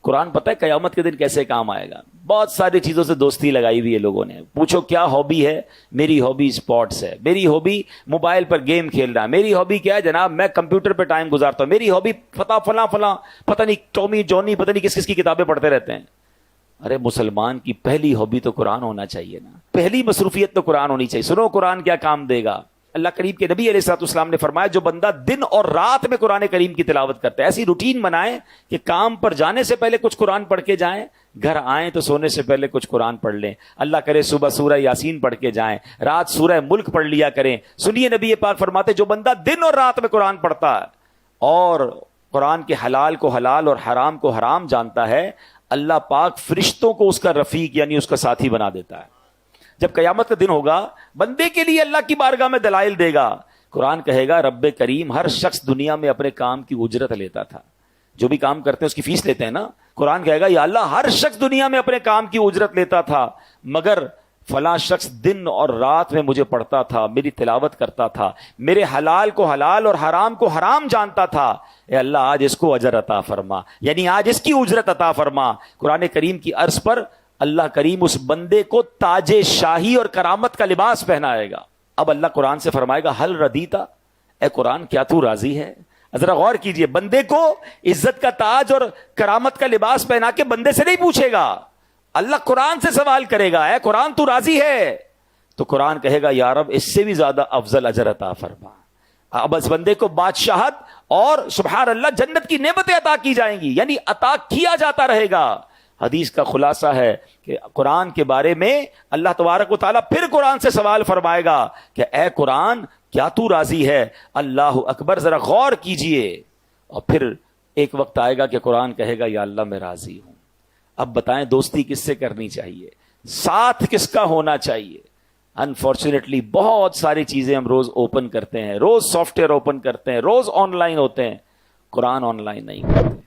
قرآن پتہ ہے قیامت کے دن کیسے کام آئے گا؟ بہت ساری چیزوں سے دوستی لگائی ہوئی ہے لوگوں نے. پوچھو کیا ہابی ہے؟ میری ہابی اسپورٹس ہے. میری ہابی موبائل پر گیم کھیلنا ہے. میری ہابی کیا ہے جناب؟ میں کمپیوٹر پہ ٹائم گزارتا ہوں. میری ہابی فلاں پتہ نہیں ٹامی جونی پتہ نہیں کس کس کی کتابیں پڑھتے رہتے ہیں. ارے مسلمان کی پہلی ہابی تو قرآن ہونا چاہیے نا, پہلی مصروفیت تو قرآن ہونی چاہیے. سنو قرآن کیا کام دے گا. اللہ کریم کے نبی علیہ الصلوۃ والسلام نے فرمایا جو بندہ دن اور رات میں قرآن کریم کی تلاوت کرتا ہے, ایسی روٹین بنائیں کہ کام پر جانے سے پہلے کچھ قرآن پڑھ کے جائیں, گھر آئیں تو سونے سے پہلے کچھ قرآن پڑھ لیں, اللہ کرے صبح سورہ یاسین پڑھ کے جائیں, رات سورہ ملک پڑھ لیا کریں. سنیے نبی پاک فرماتے جو بندہ دن اور رات میں قرآن پڑھتا ہے اور قرآن کے حلال کو حلال اور حرام کو حرام جانتا ہے, اللہ پاک فرشتوں کو اس کا رفیق یعنی اس کا ساتھی بنا دیتا ہے. جب قیامت کا دن ہوگا بندے کے لیے اللہ کی بارگاہ میں دلائل دے گا. قرآن کہے گا رب کریم ہر شخص دنیا میں اپنے کام کی اجرت لیتا تھا, جو بھی کام کرتے ہیں اس کی فیس لیتے ہیں نا. قرآن کہے گا یا اللہ ہر شخص دنیا میں اپنے کام کی اجرت لیتا تھا, مگر فلاں شخص دن اور رات میں مجھے پڑھتا تھا, میری تلاوت کرتا تھا, میرے حلال کو حلال اور حرام کو حرام جانتا تھا. اے اللہ آج اس کو اجر عطا فرما, یعنی آج اس کی اجرت عطا فرما. قرآن کریم کی عرض پر اللہ کریم اس بندے کو تاج شاہی اور کرامت کا لباس پہنائے گا. اب اللہ قرآن سے فرمائے گا حل ردیتا, اے قرآن کیا تو راضی ہے؟ ذرا غور کیجئے, بندے کو عزت کا تاج اور کرامت کا لباس پہنا کے بندے سے نہیں پوچھے گا, اللہ قرآن سے سوال کرے گا, اے قرآن تو راضی ہے؟ تو قرآن کہے گا یا رب اس سے بھی زیادہ افضل اجر عطا فرما. اب اس بندے کو بادشاہت اور سبحان اللہ جنت کی نعمتیں عطا کی جائیں گی, یعنی عطا کیا جاتا رہے گا. حدیث کا خلاصہ ہے کہ قرآن کے بارے میں اللہ تبارک و تعالیٰ پھر قرآن سے سوال فرمائے گا کہ اے قرآن کیا تو راضی ہے؟ اللہ اکبر, ذرا غور کیجئے. اور پھر ایک وقت آئے گا کہ قرآن کہے گا یا اللہ میں راضی ہوں. اب بتائیں دوستی کس سے کرنی چاہیے, ساتھ کس کا ہونا چاہیے؟ انفارچونیٹلی بہت ساری چیزیں ہم روز اوپن کرتے ہیں, روز سافٹ ویئر اوپن کرتے ہیں, روز آن لائن ہوتے ہیں, قرآن آن لائن نہیں کرتے.